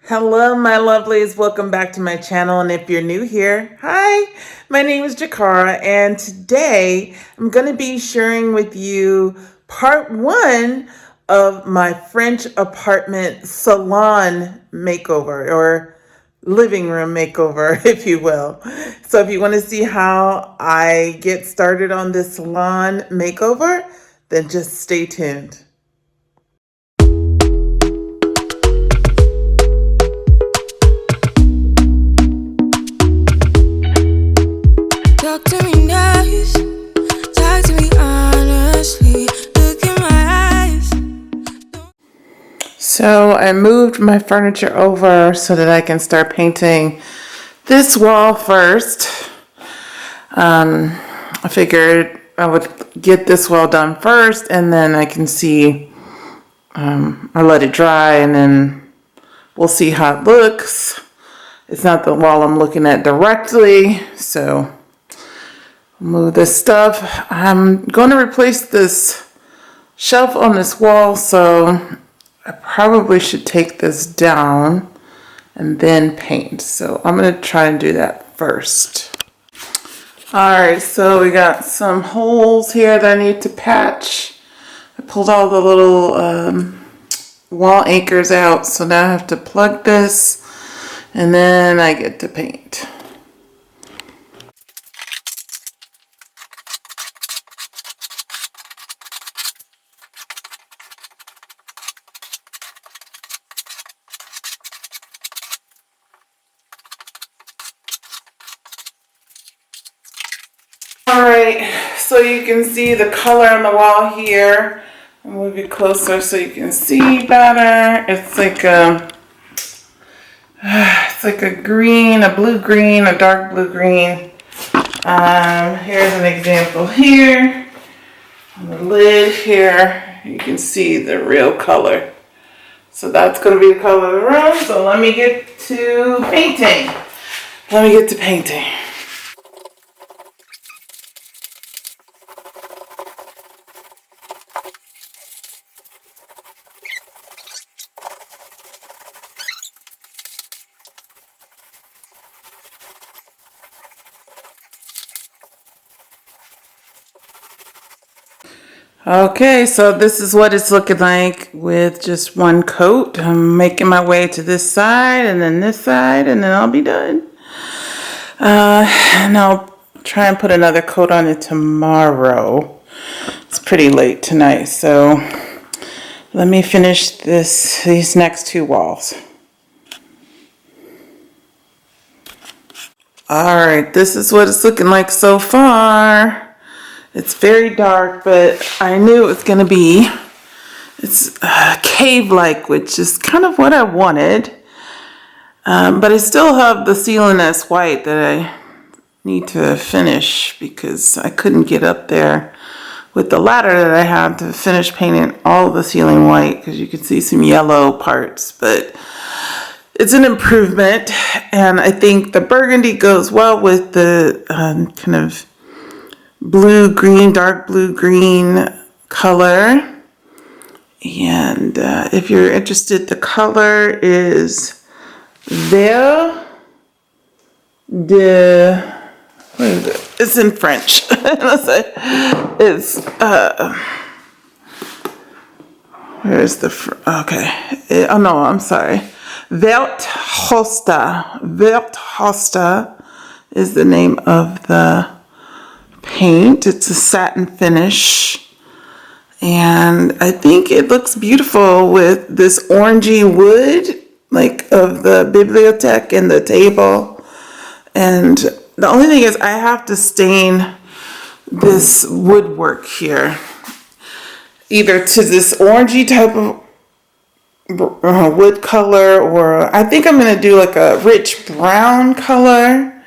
Hello, my lovelies. Welcome back to my channel. And if you're new here, hi, my name is Jakara. And today I'm going to be sharing with you part one of my French apartment salon makeover or living room makeover, if you will. So if you want to see how I get started on this salon makeover, then just stay tuned. Talk to me nice, talk to me honestly, look in my eyes. So I moved my furniture over so that I can start painting this wall first. I figured I would get this wall done first and then I can see, I let it dry and then we'll see how it looks. It's not the wall I'm looking at directly, so move this stuff. I'm going to replace this shelf on this wall, so I probably should take this down and then paint. So I'm going to try and do that first. Alright, so we got some holes here that I need to patch. I pulled all the little wall anchors out, so now I have to plug this and then I get to paint. Alright, so you can see the color on the wall here. I'll move it closer so you can see better. It's like a green, a blue green, a dark blue green. Here's an example here. On the lid here, you can see the real color. So that's going to be the color of the room. So let me get to painting. Okay, so this is what it's looking like with just one coat. I'm making my way to this side and then this side and then I'll be done. And I'll try and put another coat on it tomorrow. It's pretty late tonight, so let me finish these next two walls. Alright, this is what it's looking like so far. It's very dark, but I knew it was going to be. It's cave-like, which is kind of what I wanted. But I still have the ceiling that's white that I need to finish because I couldn't get up there with the ladder that I have to finish painting all of the ceiling white because you can see some yellow parts. But it's an improvement, and I think the burgundy goes well with the kind of blue-green, dark blue-green color. And if you're interested, the color is Vert de... What is it? It's in French. It's... Where's the... Okay. Oh, no, I'm sorry. Vert Hosta. Vert Hosta is the name of the paint. It's a satin finish, and I think it looks beautiful with this orangey wood, like of the bibliothèque and the table. And the only thing is I have to stain this woodwork here either to this orangey type of wood color, or I think I'm going to do like a rich brown color.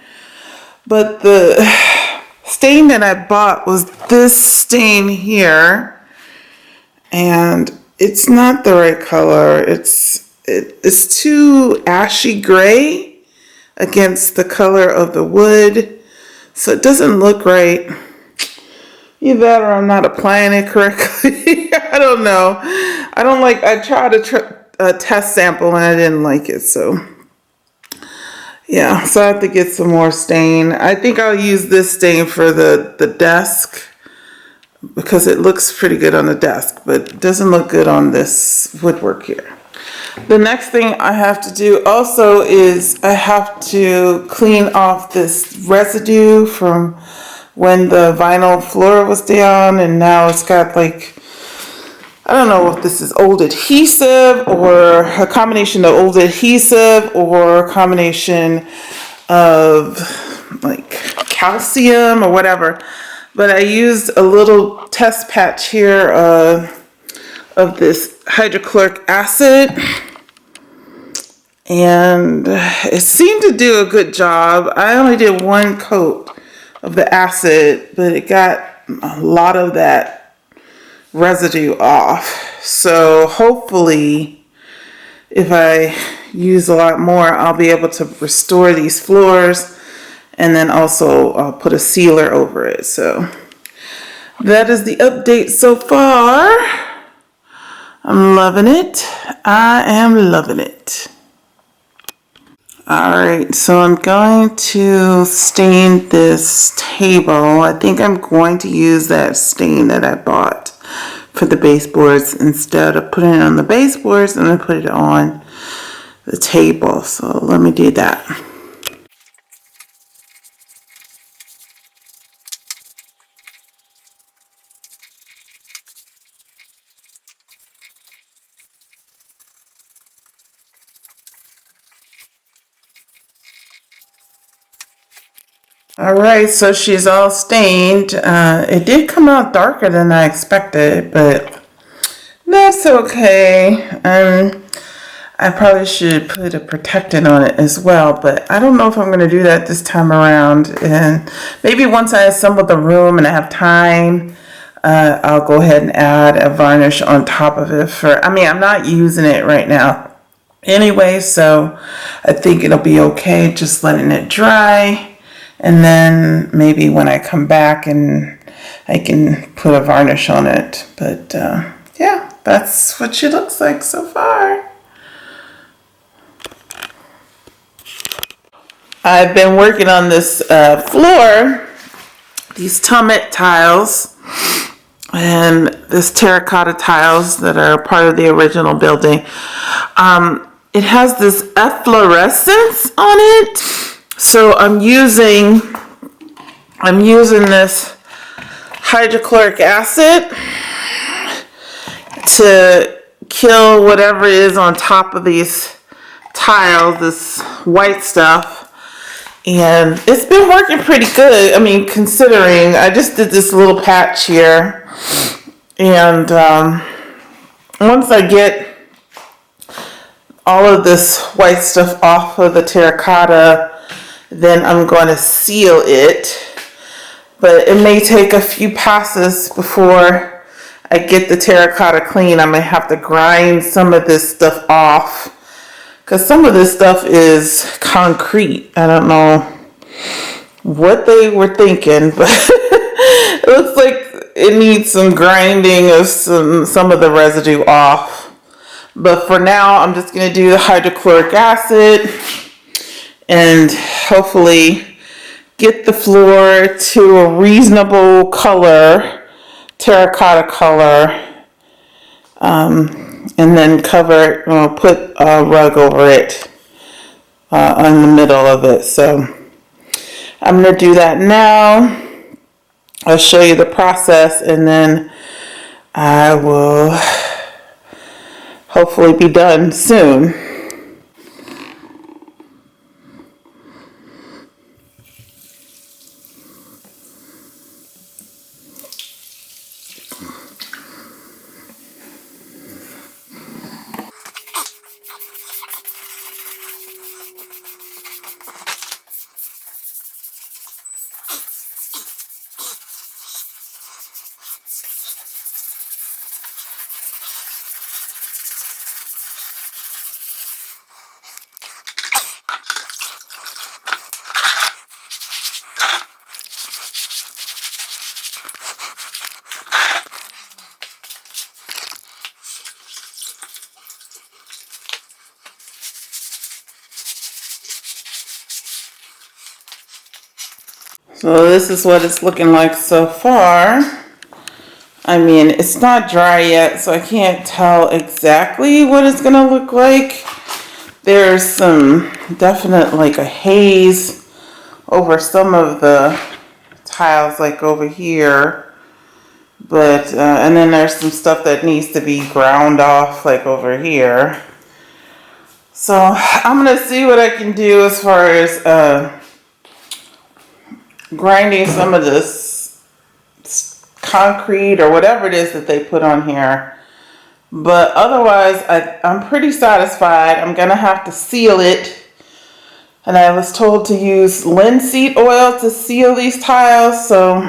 But the stain that I bought was this stain here, and it's not the right color. It's too ashy gray against the color of the wood, so it doesn't look right. Either that or I'm not applying it correctly. I don't know. I try to a test sample and I didn't like it, so yeah, so I have to get some more stain. I think I'll use this stain for the desk because it looks pretty good on the desk, but it doesn't look good on this woodwork here. The next thing I have to do also is I have to clean off this residue from when the vinyl floor was down, and now it's got like, I don't know if this is old adhesive or a combination of old adhesive or a combination of like calcium or whatever. But I used a little test patch here of this hydrochloric acid, and it seemed to do a good job. I only did one coat of the acid, but it got a lot of that residue off. So hopefully if I use a lot more, I'll be able to restore these floors, and then also I'll put a sealer over it. So that is the update so far. I'm loving it. I am loving it. Alright, so I'm going to stain this table. I think I'm going to use that stain that I bought for the baseboards. Instead of putting it on the baseboards, I'm going to put it on the table. So let me do that. Alright, so she's all stained. It did come out darker than I expected, but that's okay. I probably should put a protectant on it as well, but I don't know if I'm going to do that this time around. And maybe once I assemble the room and I have time, I'll go ahead and add a varnish on top of it. I'm not using it right now anyway, so I think it'll be okay just letting it dry. And then maybe when I come back and I can put a varnish on it. But yeah, that's what she looks like so far. I've been working on this floor, these Tummet tiles, and this terracotta tiles that are part of the original building. It has this efflorescence on it. So I'm using this hydrochloric acid to kill whatever is on top of these tiles, this white stuff. And it's been working pretty good. I mean, considering I just did this little patch here. And once I get all of this white stuff off of the terracotta, then I'm going to seal it. But it may take a few passes before I get the terracotta clean. I may have to grind some of this stuff off, because some of this stuff is concrete. I don't know what they were thinking, but it looks like it needs some grinding of some of the residue off. But for now, I'm just going to do the hydrochloric acid and hopefully get the floor to a reasonable color, terracotta color, and then cover it, put a rug over it in the middle of it. So I'm going to do that now. I'll show you the process, and then I will hopefully be done soon. So this is what it's looking like so far. I mean, it's not dry yet, so I can't tell exactly what it's gonna look like. There's some definite, like a haze over some of the tiles, like over here. But, and then there's some stuff that needs to be ground off, like over here. So I'm gonna see what I can do as far as grinding some of this concrete or whatever it is that they put on here. But otherwise, I'm pretty satisfied. I'm gonna have to seal it. And I was told to use linseed oil to seal these tiles, so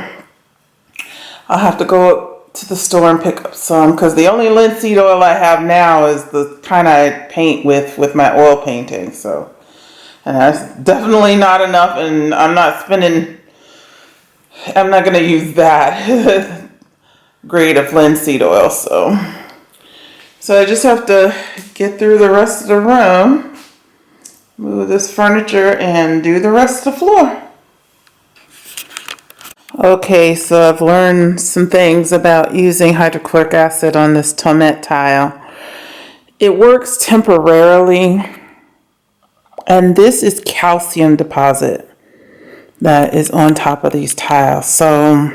I'll have to go to the store and pick up some, because the only linseed oil I have now is the kind I paint with my oil painting. So, and that's definitely not enough, and I'm not gonna use that grade of linseed oil. So I just have to get through the rest of the room, move this furniture, and do the rest of the floor. Okay, so I've learned some things about using hydrochloric acid on this tomette tile. It works temporarily, and this is calcium deposit that is on top of these tiles. So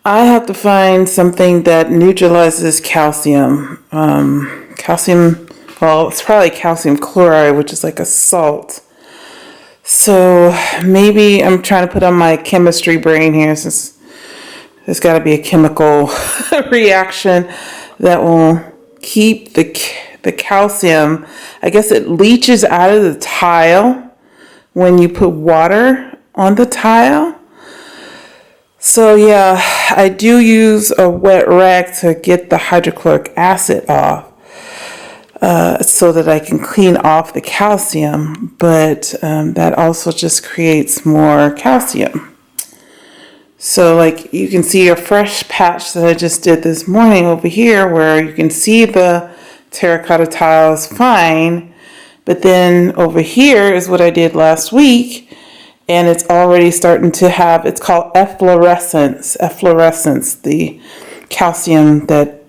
I have to find something that neutralizes calcium. Well, it's probably calcium chloride, which is like a salt. So maybe I'm trying to put on my chemistry brain here, since there's got to be a chemical reaction that will keep the calcium. I guess it leaches out of the tile when you put water on the tile. So yeah, I do use a wet rag to get the hydrochloric acid off, so that I can clean off the calcium, but that also just creates more calcium. So like you can see a fresh patch that I just did this morning over here, where you can see the terracotta tiles fine, but then over here is what I did last week, and it's already starting to have, it's called efflorescence, the calcium that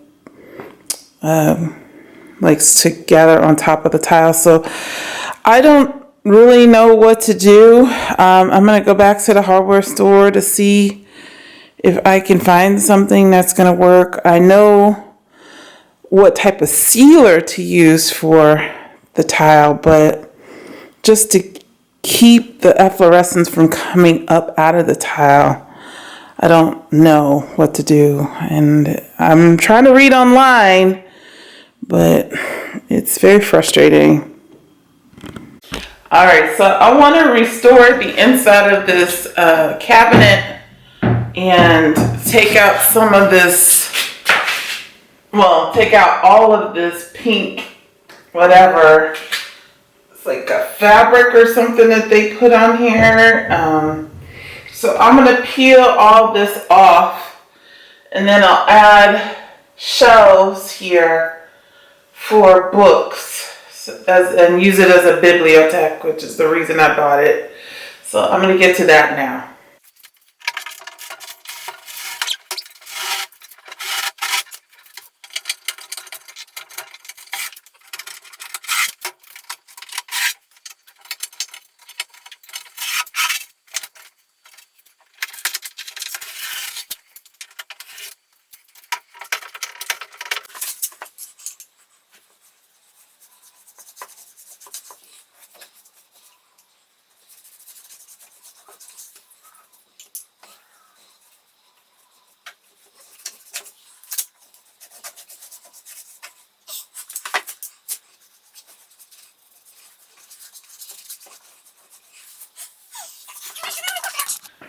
likes to gather on top of the tile. So I don't really know what to do. I'm going to go back to the hardware store to see if I can find something that's going to work. I know what type of sealer to use for the tile, but just to keep the efflorescence from coming up out of the tile, I don't know what to do. And I'm trying to read online, but it's very frustrating. All right, so I want to restore the inside of this cabinet and take out some of this, well, take out all of this pink, whatever. It's like a fabric or something that they put on here. So I'm going to peel all this off, and then I'll add shelves here for books, and use it as a bibliothèque, which is the reason I bought it. So I'm going to get to that now.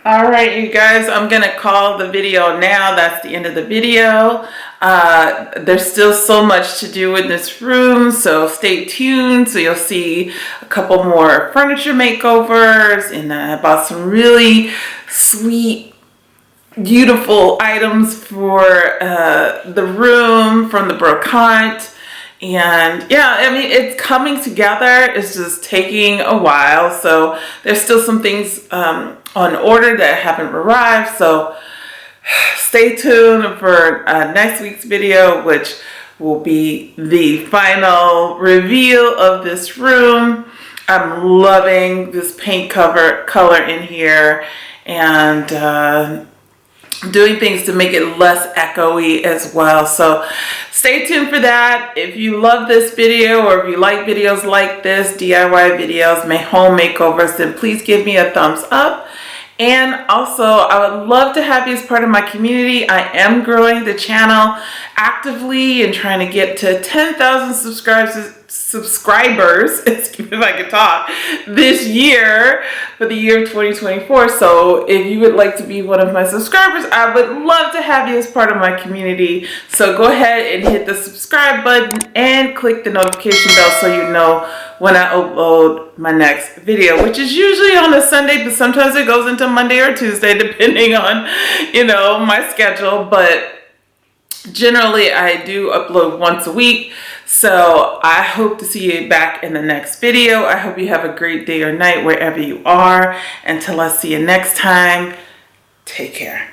All right, you guys, I'm gonna call the video now. That's the end of the video. There's still so much to do in this room, so stay tuned. So you'll see a couple more furniture makeovers, and I bought some really sweet, beautiful items for the room from the brocante. And yeah, I mean, it's coming together. It's just taking a while. So there's still some things on order that haven't arrived. So stay tuned for next week's video, which will be the final reveal of this room. I'm loving this paint color in here, and doing things to make it less echoey as well. So stay tuned for that. If you love this video, or if you like videos like this, DIY videos, home makeovers, then please give me a thumbs up. And also, I would love to have you as part of my community. I am growing the channel actively and trying to get to 10,000 subscribers, excuse me if I can talk, this year, for the year of 2024. So if you would like to be one of my subscribers, I would love to have you as part of my community. So go ahead and hit the subscribe button and click the notification bell so you know when I upload my next video, which is usually on a Sunday, but sometimes it goes into Monday or Tuesday, depending on, my schedule. But generally, I do upload once a week. So I hope to see you back in the next video. I hope you have a great day or night wherever you are. Until I see you next time, take care.